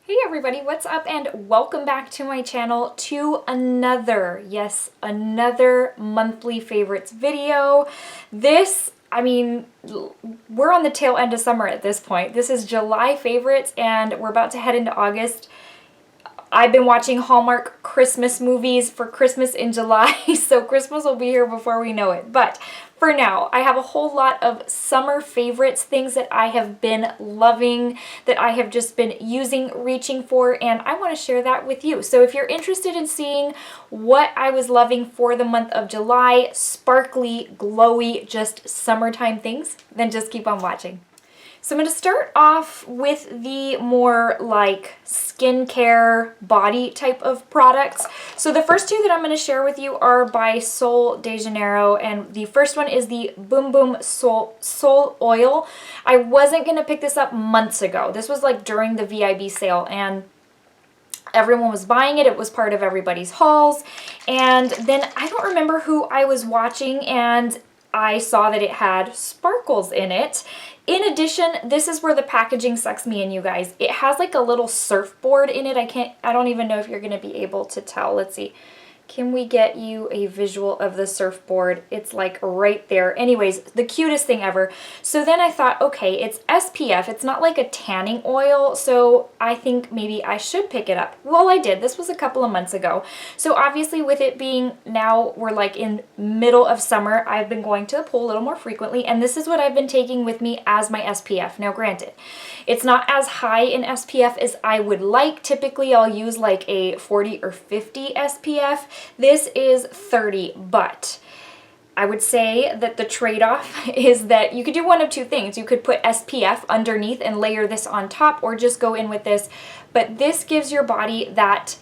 Hey everybody, what's up and welcome back to my channel to another monthly favorites video. We're on the tail end of summer at this point. This is July favorites and we're about to head into August. I've been watching Hallmark Christmas movies for Christmas in July, so Christmas will be here before we know it. But for now, I have a whole lot of summer favorites, things that I have been loving, that I have just been using, reaching for, and I want to share that with you. So if you're interested in seeing what I was loving for the month of July, sparkly, glowy, just summertime things, then just keep on watching. So I'm going to start off with the more like skincare body type of products. So the first two that I'm going to share with you are by Sol de Janeiro, and the first one is the Boom Boom Sol Oil. I wasn't going to pick this up months ago. This was like during the VIB sale and everyone was buying it. It was part of everybody's hauls. And then I don't remember who I was watching and I saw that it had sparkles in it. In addition, this is where the packaging sucks me in, you guys. It has like a little surfboard in it. I don't even know if you're going to be able to tell. Let's see. Can we get you a visual of the surfboard? It's like right there. Anyways, the cutest thing ever. So then I thought, okay, it's SPF. It's not like a tanning oil, so I think maybe I should pick it up. Well, I did. This was a couple of months ago. So obviously with it being now we're like in middle of summer, I've been going to the pool a little more frequently, and this is what I've been taking with me as my SPF. Now granted, it's not as high in SPF as I would like. Typically I'll use like a 40 or 50 SPF. This is 30, but I would say that the trade-off is that you could do one of two things. You could put SPF underneath and layer this on top, or just go in with this. But this gives your body that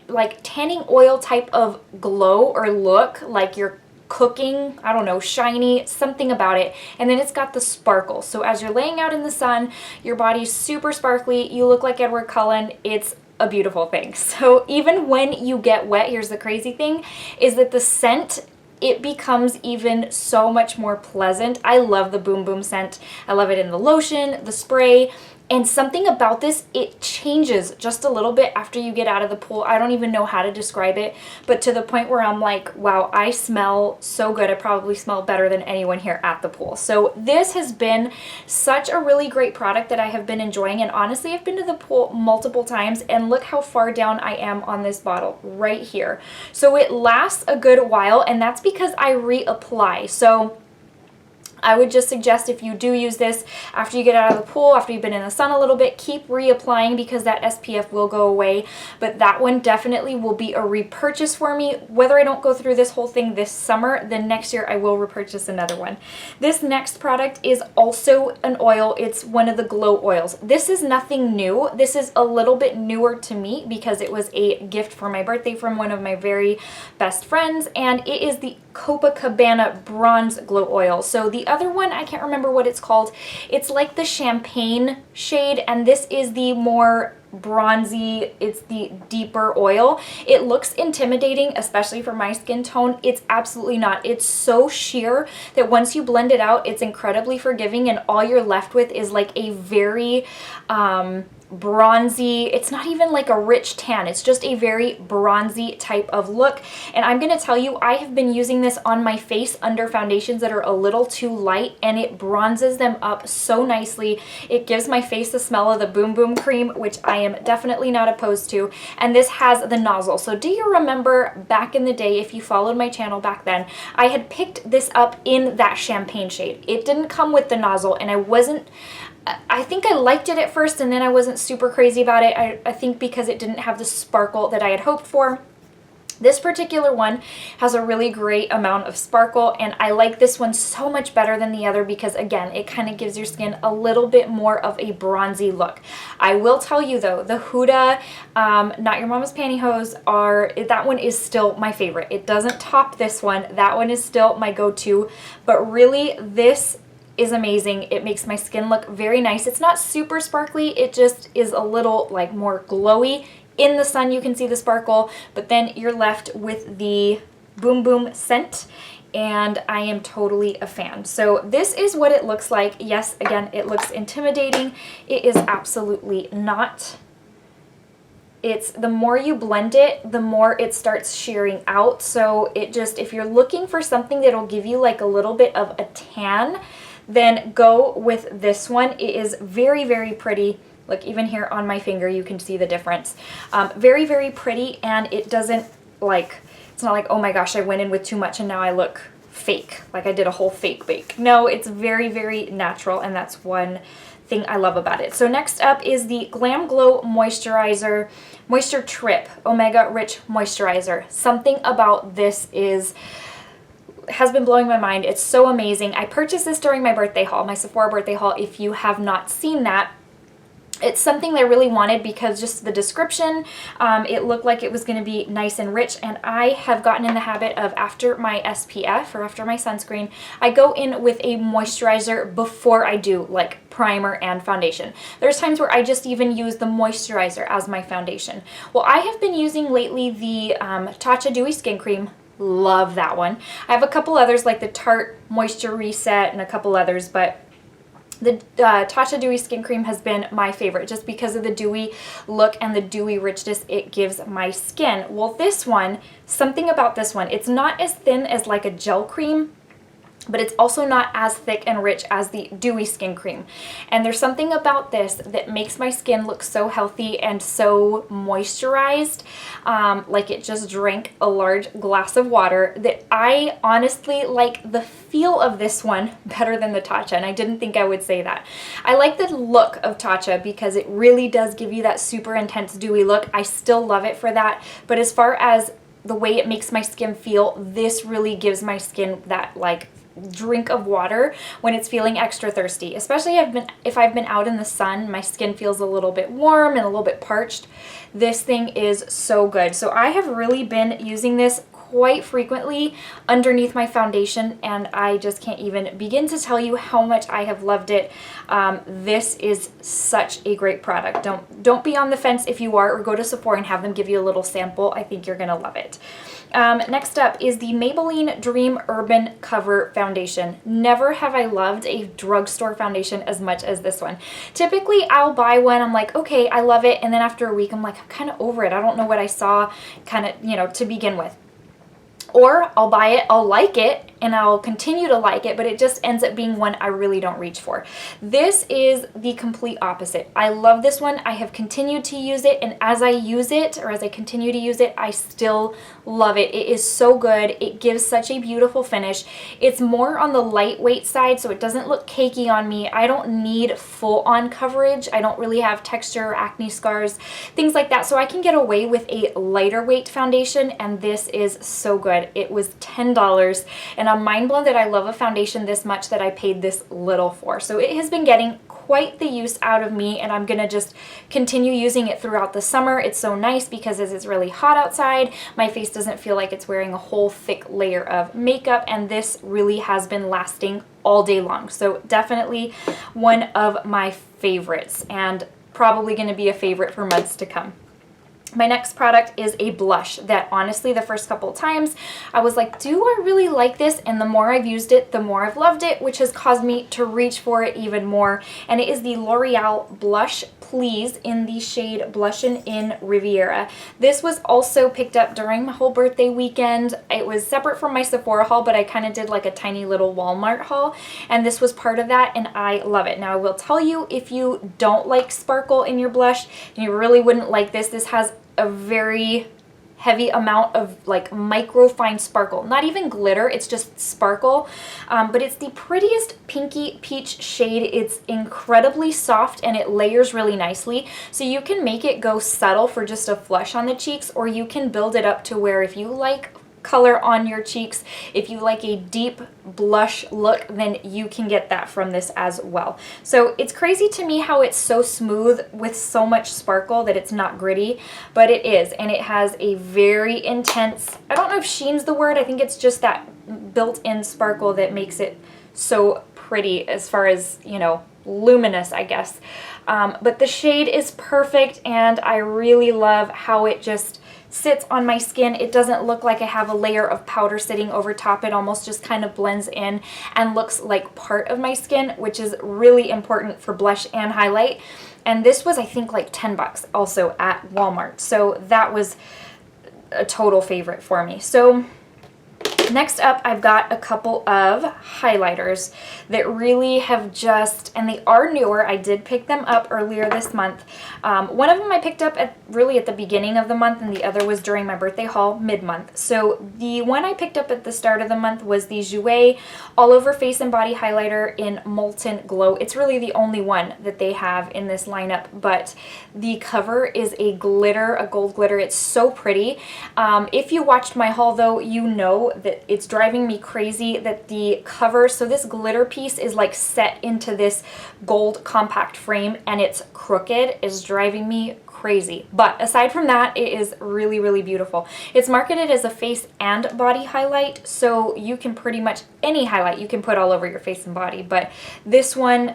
like tanning oil type of glow or look, like you're cooking, I don't know, shiny, something about it. And then it's got the sparkle. So as you're laying out in the sun, your body's super sparkly. You look like Edward Cullen. It's a beautiful thing. So even when you get wet, here's the crazy thing, is that the scent, it becomes even so much more pleasant. I love the Boom Boom scent. I love it in the lotion, the spray, and something about this, it changes just a little bit after you get out of the pool. I don't even know how to describe it, but to the point where I'm like, wow, I smell so good. I probably smell better than anyone here at the pool. So this has been such a really great product that I have been enjoying, and honestly, I've been to the pool multiple times, and look how far down I am on this bottle right here. So it lasts a good while, and that's because I reapply. So I would just suggest if you do use this after you get out of the pool, after you've been in the sun a little bit, keep reapplying because that SPF will go away. But that one definitely will be a repurchase for me. Whether I don't go through this whole thing this summer, then next year I will repurchase another one. This next product is also an oil. It's one of the glow oils. This is nothing new. This is a little bit newer to me because it was a gift for my birthday from one of my very best friends, and it is the Copacabana Bronze Glow Oil. So the other one, I can't remember what it's called. It's like the champagne shade, and this is the more bronzy, it's the deeper oil. It looks intimidating, especially for my skin tone. It's absolutely not. It's so sheer that once you blend it out, it's incredibly forgiving, and all you're left with is like a very bronzy, it's not even like a rich tan, it's just a very bronzy type of look. And I'm gonna tell you, I have been using this on my face under foundations that are a little too light, and it bronzes them up so nicely. It gives my face the smell of the Boom Boom cream, which I am definitely not opposed to. And this has the nozzle. So do you remember back in the day, if you followed my channel back then, I had picked this up in that champagne shade. It didn't come with the nozzle, and I think I liked it at first, and then I wasn't super crazy about it. I think because it didn't have the sparkle that I had hoped for. This particular one has a really great amount of sparkle, and I like this one so much better than the other because, again, it kind of gives your skin a little bit more of a bronzy look. I will tell you though, the Huda Not Your Mama's Pantyhose, that one is still my favorite. It doesn't top this one. That one is still my go-to, but really this is amazing. It makes my skin look very nice. It's not super sparkly, it just is a little like more glowy. In the sun you can see the sparkle, but then you're left with the Boom Boom scent, and I am totally a fan. So this is what it looks like. Yes, again, it looks intimidating. It is absolutely not. it's the more you blend it, the more it starts shearing out. So it just, if you're looking for something that'll give you like a little bit of a tan, then go with this one. It is very, very pretty. Look, even here on my finger, you can see the difference. Very, very pretty, and it doesn't like, it's not like, oh my gosh, I went in with too much and now I look fake, like I did a whole fake bake. No, it's very, very natural, and that's one thing I love about it. So next up is the GlamGlow MoistureTrip Omega Rich Moisturizer. Something about this has been blowing my mind. It's so amazing. I purchased this during my birthday haul, my Sephora birthday haul. If you have not seen that, it's something that I really wanted because just the description, it looked like it was going to be nice and rich, and I have gotten in the habit of, after my SPF or after my sunscreen, I go in with a moisturizer before I do like primer and foundation. There's times where I just even use the moisturizer as my foundation. Well, I have been using lately the Tatcha Dewy Skin Cream. Love that one. I have a couple others like the Tarte Moisture Reset and a couple others, but the Tatcha Dewy Skin Cream has been my favorite just because of the dewy look and the dewy richness it gives my skin. Well, this one, something about this one, it's not as thin as like a gel cream, but it's also not as thick and rich as the Dewy Skin Cream. And there's something about this that makes my skin look so healthy and so moisturized, like it just drank a large glass of water, that I honestly like the feel of this one better than the Tatcha, and I didn't think I would say that. I like the look of Tatcha because it really does give you that super intense dewy look. I still love it for that, but as far as the way it makes my skin feel, this really gives my skin that like drink of water when it's feeling extra thirsty. Especially if I've been out in the sun, my skin feels a little bit warm and a little bit parched. This thing is so good. So I have really been using this quite frequently underneath my foundation, and I just can't even begin to tell you how much I have loved it. This is such a great product. Don't be on the fence if you are, or go to Sephora and have them give you a little sample. I think you're gonna love it. Next up is the Maybelline Dream Urban Cover Foundation. Never have I loved a drugstore foundation as much as this one. Typically, I'll buy one, I'm like, okay, I love it, and then after a week, I'm like, I'm kind of over it. I don't know what I saw kind of, you know, to begin with. Or I'll buy it, I'll like it, and I'll continue to like it, but it just ends up being one I really don't reach for. This is the complete opposite. I love this one. I have continued to use it, and as I use it, or as I continue to use it, I still love it. It is so good. It gives such a beautiful finish. It's more on the lightweight side, so it doesn't look cakey on me. I don't need full-on coverage. I don't really have texture or acne scars, things like that, so I can get away with a lighter weight foundation, and this is so good. It was $10, and I'm mind blown that I love a foundation this much that I paid this little for. So it has been getting quite the use out of me, and I'm gonna just continue using it throughout the summer. It's so nice because as it's really hot outside, my face doesn't feel like it's wearing a whole thick layer of makeup, and this really has been lasting all day long. So definitely one of my favorites, and probably gonna be a favorite for months to come. My next product is a blush that honestly the first couple of times I was like, do I really like this? And the more I've used it, the more I've loved it, which has caused me to reach for it even more. And it is the L'Oreal Blush Please in the shade Blushin in Riviera. This was also picked up during my whole birthday weekend. It was separate from my Sephora haul, but I kind of did like a tiny little Walmart haul, and this was part of that, and I love it. Now I will tell you, if you don't like sparkle in your blush, and you really wouldn't like this, this has a very heavy amount of like micro fine sparkle, not even glitter, it's just sparkle, but it's the prettiest pinky peach shade. It's incredibly soft and it layers really nicely, so you can make it go subtle for just a flush on the cheeks, or you can build it up to where if you like color on your cheeks, if you like a deep blush look, then you can get that from this as well. So it's crazy to me how it's so smooth with so much sparkle that it's not gritty, but it is, and it has a very intense, I don't know if sheen's the word, I think it's just that built-in sparkle that makes it so pretty as far as, you know, luminous, I guess. But the shade is perfect, and I really love how it just sits on my skin. It doesn't look like I have a layer of powder sitting over top. It almost just kind of blends in and looks like part of my skin, which is really important for blush and highlight. And this was, I think, like 10 bucks also at Walmart. So that was a total favorite for me. So next up, I've got a couple of highlighters that really have just, and they are newer. I did pick them up earlier this month. One of them I picked up really at the beginning of the month, and the other was during my birthday haul mid-month. So the one I picked up at the start of the month was the Jouer All Over Face and Body Highlighter in Molten Glow. It's really the only one that they have in this lineup, but the cover is a glitter, a gold glitter. It's so pretty. If you watched my haul though, you know that it's driving me crazy that the cover, so this glitter piece is like set into this gold compact frame and it's crooked, is driving me crazy. But aside from that, it is really, really beautiful. It's marketed as a face and body highlight, so you can pretty much, any highlight you can put all over your face and body, but this one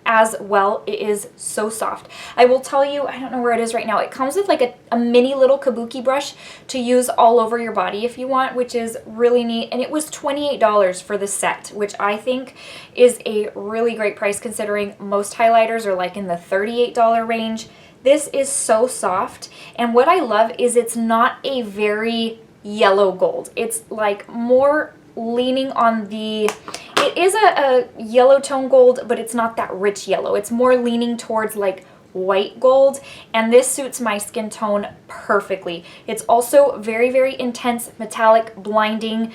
as well, it is so soft. I will tell you, I don't know where it is right now, it comes with like a mini little kabuki brush to use all over your body if you want, which is really neat, and it was $28 for the set, which I think is a really great price considering most highlighters are like in the $38 range. This is so soft, and what I love is it's not a very yellow gold. It's like more leaning on the, it is a yellow tone gold, but it's not that rich yellow. It's more leaning towards like white gold, and this suits my skin tone perfectly. It's also very, very intense, metallic, blinding.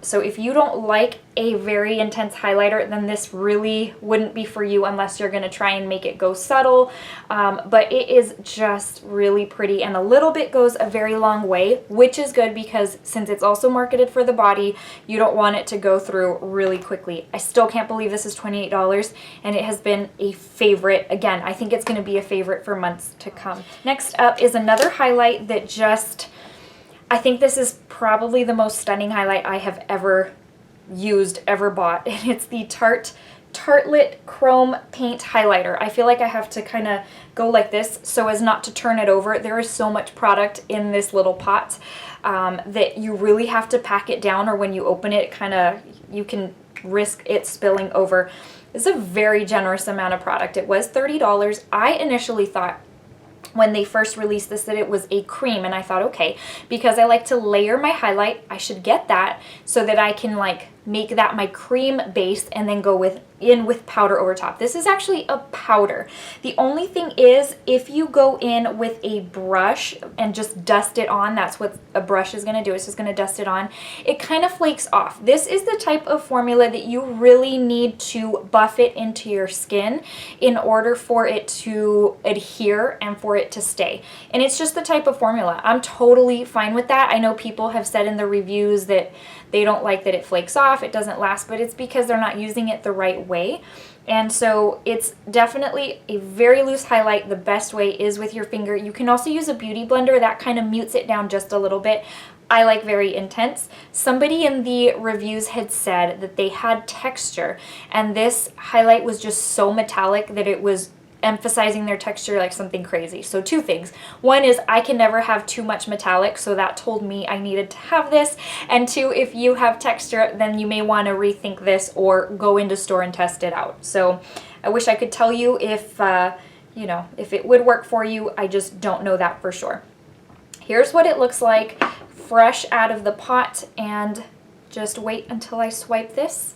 So if you don't like a very intense highlighter, then this really wouldn't be for you unless you're going to try and make it go subtle. But it is just really pretty, and a little bit goes a very long way, which is good because since it's also marketed for the body, you don't want it to go through really quickly. I still can't believe this is $28, and it has been a favorite. Again, I think it's going to be a favorite for months to come. Next up is another highlight that just, I think this is probably the most stunning highlight I have ever used, ever bought, and it's the Tarte Tarte LIT Chrome Paint Highlighter. I feel like I have to kind of go like this so as not to turn it over. There is so much product in this little pot that you really have to pack it down, or when you open it, you can risk it spilling over. It's a very generous amount of product. It was $30. I initially thought when they first released this that it was a cream, and I thought, okay, because I like to layer my highlight, I should get that so that I can like make that my cream base and then go in with powder over top. This is actually a powder. The only thing is, if you go in with a brush and just dust it on, that's what a brush is going to do. It's just going to dust it on. It kind of flakes off. This is the type of formula that you really need to buff it into your skin in order for it to adhere and for it to stay. And it's just the type of formula. I'm totally fine with that. I know people have said in the reviews that they don't like that it flakes off, it doesn't last, but it's because they're not using it the right way. And so it's definitely a very loose highlight. The best way is with your finger. You can also use a beauty blender. That kind of mutes it down just a little bit. I like very intense. Somebody in the reviews had said that they had texture, and this highlight was just so metallic that it was emphasizing their texture like something crazy. So two things. One is I can never have too much metallic, so that told me I needed to have this. And two, if you have texture, then you may want to rethink this or go into store and test it out. So I wish I could tell you if if it would work for you. I just don't know that for sure. Here's what it looks like fresh out of the pot, and just wait until I swipe this.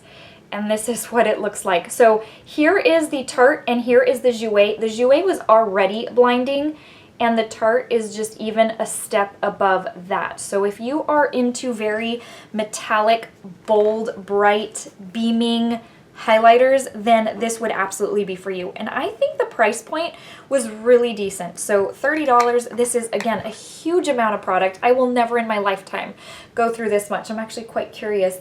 And this is what it looks like. So here is the Tarte and here is the Jouer. The Jouer was already blinding, and the Tarte is just even a step above that. So if you are into very metallic, bold, bright, beaming highlighters, then this would absolutely be for you. And I think the price point was really decent. So $30, this is again a huge amount of product. I will never in my lifetime go through this much. I'm actually quite curious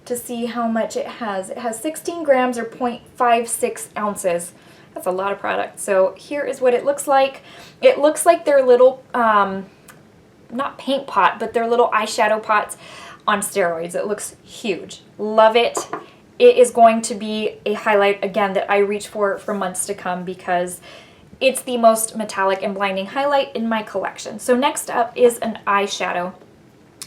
to see how much it has. It has 16 grams or 0.56 ounces. That's a lot of product. So here is what it looks like. It looks like their little, not paint pot, but their little eyeshadow pots on steroids. It looks huge. Love it. It is going to be a highlight, again, that I reach for months to come because it's the most metallic and blinding highlight in my collection. So next up is an eyeshadow.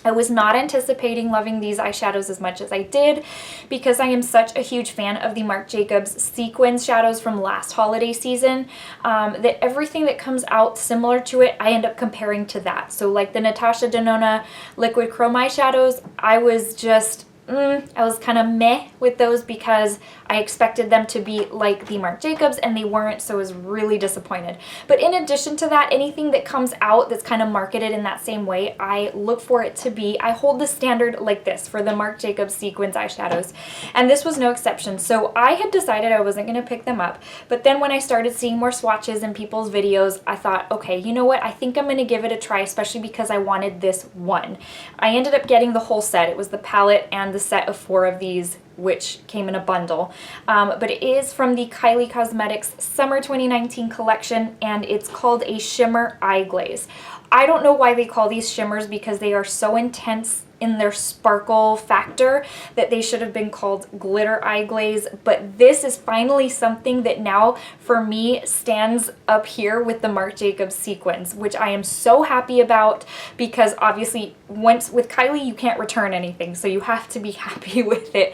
I was not anticipating loving these eyeshadows as much as I did because I am such a huge fan of the Marc Jacobs sequins shadows from last holiday season, that everything that comes out similar to it, I end up comparing to that. So like the Natasha Denona liquid chrome eyeshadows, I was just I was kind of meh with those because I expected them to be like the Marc Jacobs and they weren't, so I was really disappointed. But in addition to that, anything that comes out that's kind of marketed in that same way, I look for it to be, I hold the standard like this for the Marc Jacobs sequins eyeshadows, and this was no exception. So I had decided I wasn't going to pick them up, but then when I started seeing more swatches in people's videos, I thought, okay, you know what, I think I'm going to give it a try, especially because I wanted this one. I ended up getting the whole set. It was the palette and the set of 4 of these, which came in a bundle, but it is from the Kylie Cosmetics Summer 2019 collection, and it's called a shimmer eye glaze. I don't know why they call these shimmers because they are so intense in their sparkle factor that they should have been called glitter eye glaze, but this is finally something that now for me stands up here with the Marc Jacobs sequins, which I am so happy about because obviously once with Kylie you can't return anything, so you have to be happy with it.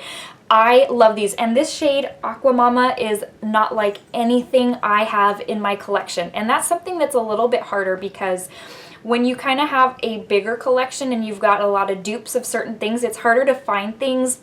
I love these, and this shade Aqua Mama is not like anything I have in my collection, and that's something that's a little bit harder because when you kind of have a bigger collection and you've got a lot of dupes of certain things, it's harder to find things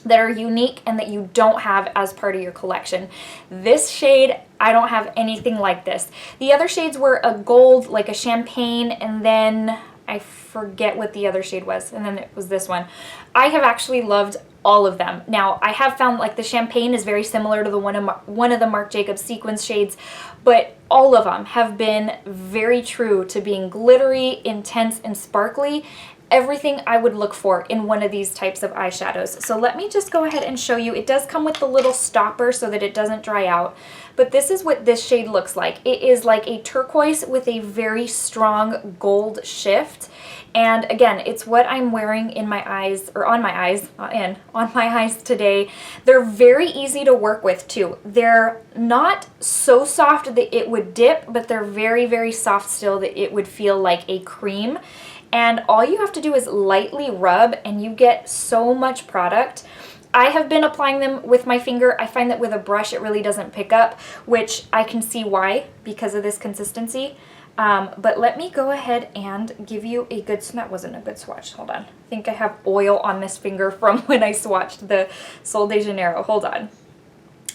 that are unique and that you don't have as part of your collection. This shade, I don't have anything like this. The other shades were a gold, like a champagne, and then I forget what the other shade was, and then it was this one. I have actually loved all of them. Now, I have found like the champagne is very similar to the one of the Marc Jacobs sequins shades, but all of them have been very true to being glittery, intense, and sparkly. Everything I would look for in one of these types of eyeshadows. So let me just go ahead and show you. It does come with the little stopper so that it doesn't dry out, but this is what this shade looks like. It is like a turquoise with a very strong gold shift. And again, it's what I'm wearing in my eyes, or on my eyes, not in, on my eyes today. They're very easy to work with too. They're not so soft that it would dip, but they're very, very soft still that it would feel like a cream. And all you have to do is lightly rub and you get so much product. I have been applying them with my finger. I find that with a brush it really doesn't pick up, which I can see why because of this consistency. But let me go ahead and give you a good, that wasn't a good swatch, hold on. I think I have oil on this finger from when I swatched the Sol de Janeiro, hold on.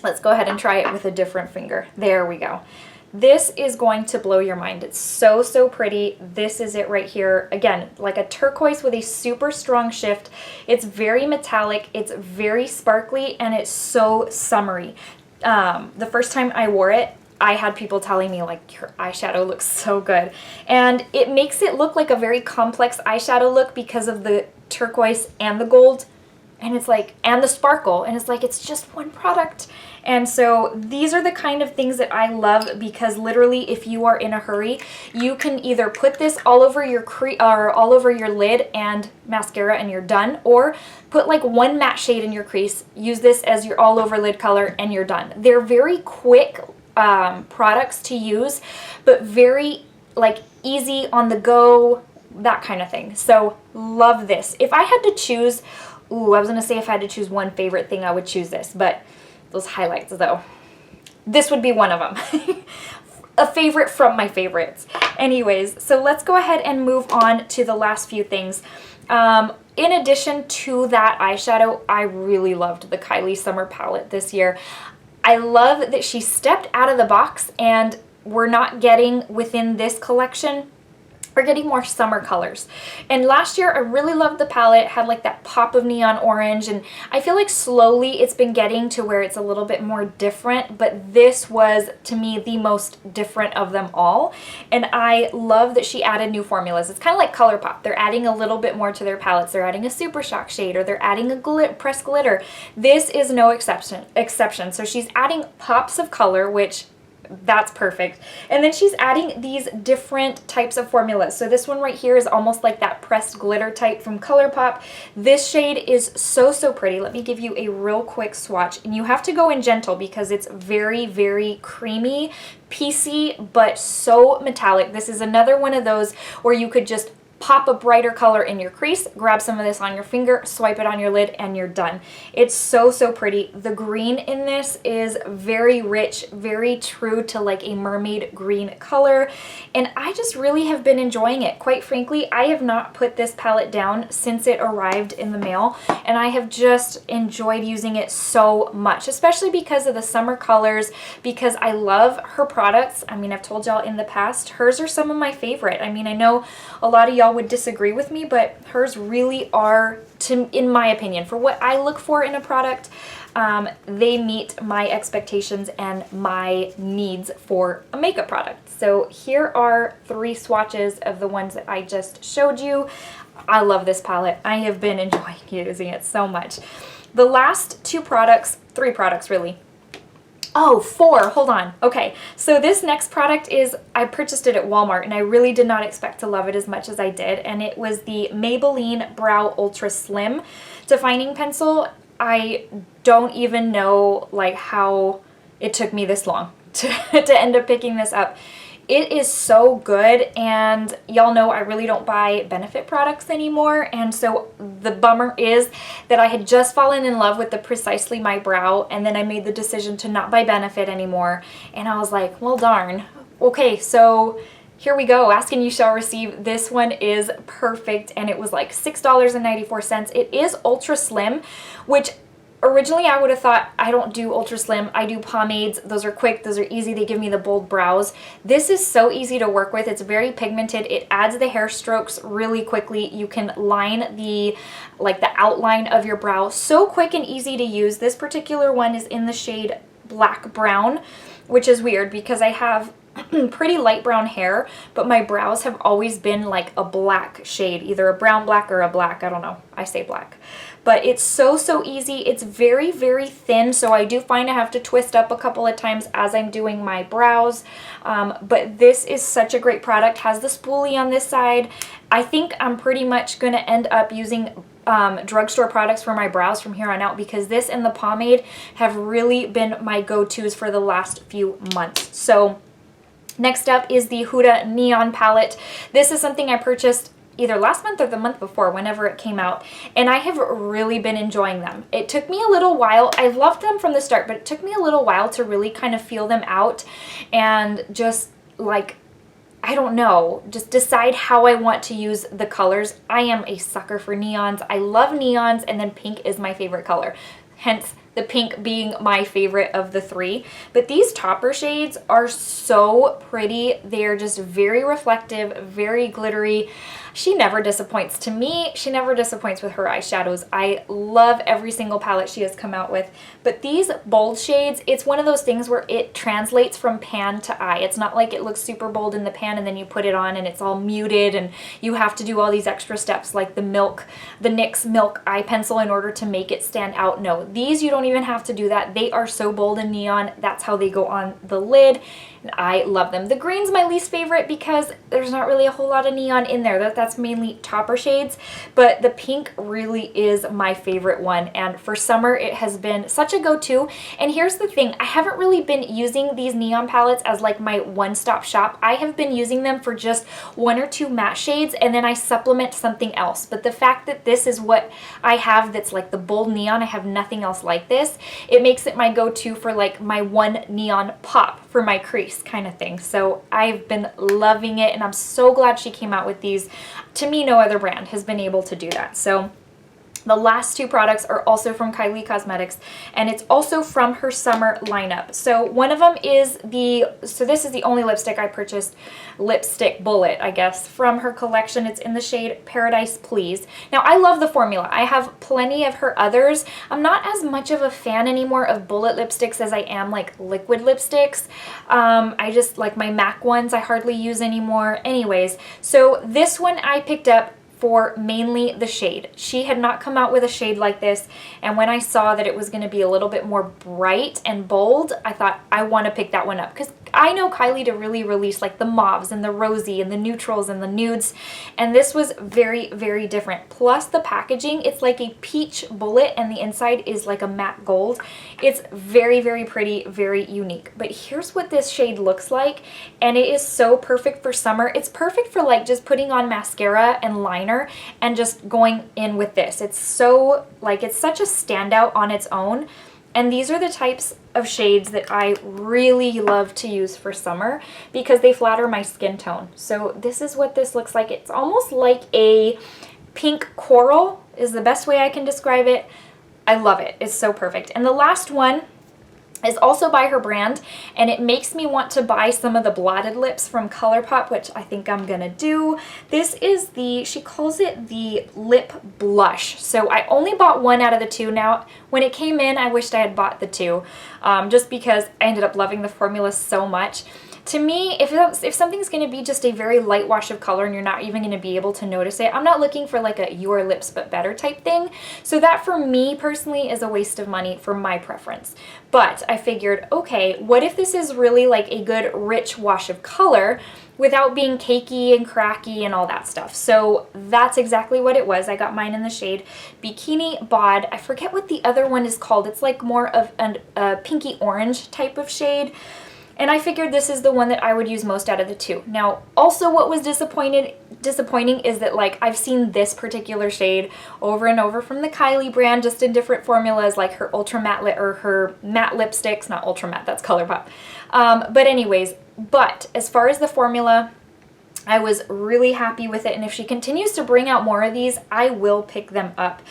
Let's go ahead and try it with a different finger. There we go. This is going to blow your mind. It's so, so pretty. This is it right here. Again, like a turquoise with a super strong shift. It's very metallic, it's very sparkly, and it's so summery. The first time I wore it, I had people telling me like, your eyeshadow looks so good. And it makes it look like a very complex eyeshadow look because of the turquoise and the gold. And it's like, and the sparkle, and it's like, it's just one product. And so these are the kind of things that I love because literally if you are in a hurry, you can either put this all over your all over your lid and mascara and you're done, or put like one matte shade in your crease, use this as your all over lid color and you're done. They're very quick products to use, but very like easy on the go, that kind of thing. So love this. If I had to choose, ooh, I was gonna say if I had to choose one favorite thing, I would choose this, but those highlights though, this would be one of them. A favorite from my favorites. Anyways, so let's go ahead and move on to the last few things. In addition to that eyeshadow, I really loved the Kylie Summer Palette this year. I love that she stepped out of the box and we're not getting within this collection, we're getting more summer colors. And last year I really loved the palette. It had like that pop of neon orange, and I feel like slowly it's been getting to where it's a little bit more different, but this was to me the most different of them all. And I love that she added new formulas. It's kind of like ColourPop. They're adding a little bit more to their palettes. They're adding a Super Shock shade, or they're adding a pressed glitter. This is no exception. So she's adding pops of color, which that's perfect. And then she's adding these different types of formulas. So this one right here is almost like that pressed glitter type from ColourPop. This shade is so, so pretty. Let me give you a real quick swatch. And you have to go in gentle because it's very, very creamy, piecey, but so metallic. This is another one of those where you could just pop a brighter color in your crease, grab some of this on your finger, swipe it on your lid, and you're done. It's so, so pretty. The green in this is very rich, very true to like a mermaid green color, and I just really have been enjoying it. Quite frankly, I have not put this palette down since it arrived in the mail, and I have just enjoyed using it so much, especially because of the summer colors, because I love her products. I mean, I've told y'all in the past, hers are some of my favorite. I mean, I know a lot of y'all would disagree with me, but hers really are, in my opinion, for what I look for in a product, they meet my expectations and my needs for a makeup product. So here are 3 swatches of the ones that I just showed you. I love this palette. I have been enjoying using it so much. The last 2 products, 3 products really. Oh, 4, hold on. Okay, so this next product is, I purchased it at Walmart and I really did not expect to love it as much as I did, and it was the Maybelline Brow Ultra Slim Defining Pencil. I don't even know like how it took me this long to end up picking this up. It is so good, and y'all know I really don't buy Benefit products anymore, and so the bummer is that I had just fallen in love with the Precisely My Brow, and then I made the decision to not buy Benefit anymore, and I was like, well darn. Okay, so here we go. Ask and you shall receive. This one is perfect, and it was like $6.94. It is ultra slim, which originally I would have thought I don't do ultra slim. I do pomades. Those are quick. Those are easy. They give me the bold brows. This is so easy to work with. It's very pigmented. It adds the hair strokes really quickly. You can line the outline of your brow so quick and easy to use. This particular one is in the shade Black Brown, which is weird because I have pretty light brown hair, but my brows have always been like a black shade, either a brown black or a black. I don't know. I say black. But it's so, so easy. It's very, very thin, so I do find I have to twist up a couple of times as I'm doing my brows. But this is such a great product. Has the spoolie on this side. I think I'm pretty much going to end up using drugstore products for my brows from here on out, because this and the pomade have really been my go-tos for the last few months. So next up is the Huda Neon Palette. This is something I purchased either last month or the month before, whenever it came out, and I have really been enjoying them. It took me a little while. I loved them from the start, but it took me a little while to really kind of feel them out and just like, I don't know, just decide how I want to use the colors. I am a sucker for neons. I love neons, and then pink is my favorite color. Hence the pink being my favorite of the 3. But these topper shades are so pretty. They're just very reflective, very glittery. She never disappoints. To me, she never disappoints with her eyeshadows. I love every single palette she has come out with. But these bold shades, it's one of those things where it translates from pan to eye. It's not like it looks super bold in the pan and then you put it on and it's all muted and you have to do all these extra steps like the NYX Milk eye pencil in order to make it stand out. No, these you don't even have to do that. They are so bold and neon. That's how they go on the lid. And I love them. The green's my least favorite because there's not really a whole lot of neon in there. That's mainly topper shades, but the pink really is my favorite one, and for summer it has been such a go-to. And here's the thing, I haven't really been using these neon palettes as like my one-stop shop. I have been using them for just 1 or 2 matte shades, and then I supplement something else. But the fact that this is what I have that's like the bold neon, I have nothing else like this, it makes it my go-to for like my one neon pop for my crease kind of thing. So I've been loving it, and I'm so glad she came out with these. To me, no other brand has been able to do that. So the last 2 products are also from Kylie Cosmetics, and it's also from her summer lineup. So one of them is this is the only lipstick I purchased, lipstick bullet, I guess, from her collection. It's in the shade Paradise Please. Now, I love the formula. I have plenty of her others. I'm not as much of a fan anymore of bullet lipsticks as I am like liquid lipsticks. I just like my MAC ones I hardly use anymore. Anyways, so this one I picked up for mainly the shade. She had not come out with a shade like this, and when I saw that it was going to be a little bit more bright and bold, I thought I want to pick that one up, because I know Kylie to really release like the mauves and the rosy and the neutrals and the nudes, and this was very, very different. Plus the packaging, it's like a peach bullet and the inside is like a matte gold. It's very, very pretty, very unique. But here's what this shade looks like, and it is so perfect for summer. It's perfect for like just putting on mascara and liner and just going in with this. It's so like, it's such a standout on its own. And these are the types of shades that I really love to use for summer because they flatter my skin tone. So this is what this looks like. It's almost like a pink coral is the best way I can describe it. I love it. It's so perfect. And the last one is also by her brand, and it makes me want to buy some of the blotted lips from ColourPop, which I think I'm gonna do. This is the, she calls it the lip blush. So I only bought one out of the two. Now, when it came in, I wished I had bought the two, just because I ended up loving the formula so much. To me, if something's going to be just a very light wash of color and you're not even going to be able to notice it, I'm not looking for like a your lips but better type thing. So that for me personally is a waste of money for my preference. But I figured, okay, what if this is really like a good rich wash of color without being cakey and cracky and all that stuff? So that's exactly what it was. I got mine in the shade Bikini Bod. I forget what the other one is called. It's like more of a pinky orange type of shade. And I figured this is the one that I would use most out of the two. Now, also what was disappointing is that like I've seen this particular shade over and over from the Kylie brand, just in different formulas, like her ultra matte or her matte lipsticks, not ultra matte, that's ColourPop. But anyways, as far as the formula, I was really happy with it, and if she continues to bring out more of these, I will pick them up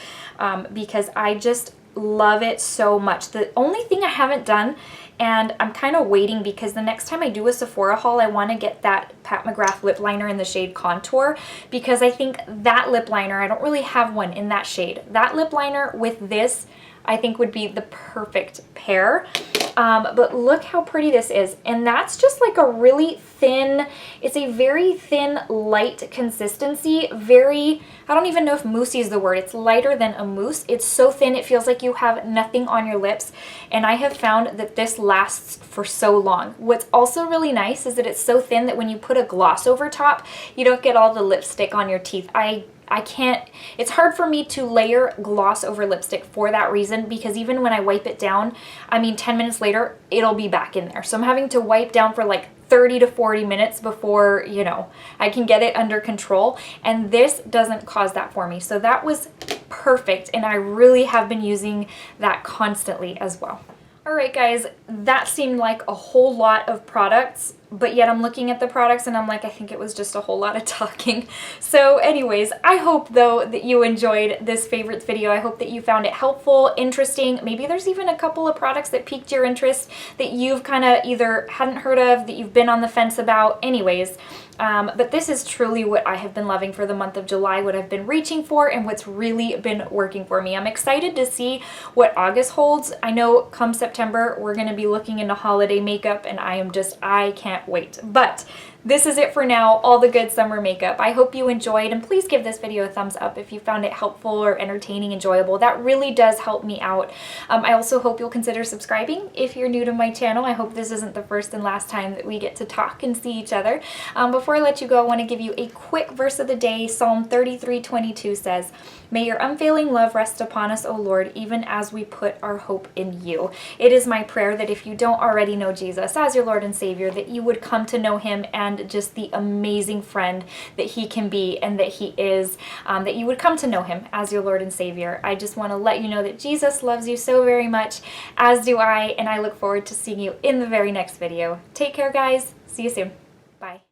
because I just love it so much. The only thing I haven't done, and I'm kind of waiting because the next time I do a Sephora haul, I want to get that Pat McGrath lip liner in the shade Contour, because I think that lip liner, I don't really have one in that shade. That lip liner with this, I think would be the perfect pair. But look how pretty this is. And that's just like a really thin, it's a very thin, light consistency. Very, I don't even know if moussey is the word. It's lighter than a mousse. It's so thin, it feels like you have nothing on your lips. And I have found that this lasts for so long. What's also really nice is that it's so thin that when you put a gloss over top, you don't get all the lipstick on your teeth. I can't, it's hard for me to layer gloss over lipstick for that reason, because even when I wipe it down, I mean 10 minutes later, it'll be back in there. So I'm having to wipe down for like 30 to 40 minutes before, you know, I can get it under control. And this doesn't cause that for me. So that was perfect. And I really have been using that constantly as well. All right, guys, that seemed like a whole lot of products, but yet I'm looking at the products and I'm like, I think it was just a whole lot of talking. So anyways, I hope though that you enjoyed this favorites video. I hope that you found it helpful, interesting. Maybe there's even a couple of products that piqued your interest that you've kind of either hadn't heard of, that you've been on the fence about. Anyways, but this is truly what I have been loving for the month of July, what I've been reaching for, and what's really been working for me. I'm excited to see what August holds. I know come September, we're going to be looking into holiday makeup, and I can't wait. But this is it for now, all the good summer makeup. I hope you enjoyed, and please give this video a thumbs up if you found it helpful or entertaining, enjoyable. That really does help me out. I also hope you'll consider subscribing if you're new to my channel. I hope this isn't the first and last time that we get to talk and see each other. Before I let you go, I want to give you a quick verse of the day. Psalm 33:22 says, "May your unfailing love rest upon us, O Lord, even as we put our hope in you." It is my prayer that if you don't already know Jesus as your Lord and Savior, that you would come to know him and just the amazing friend that he can be and that he is, that you would come to know him as your Lord and Savior. I just want to let you know that Jesus loves you so very much, as do I, and I look forward to seeing you in the very next video. Take care, guys. See you soon. Bye.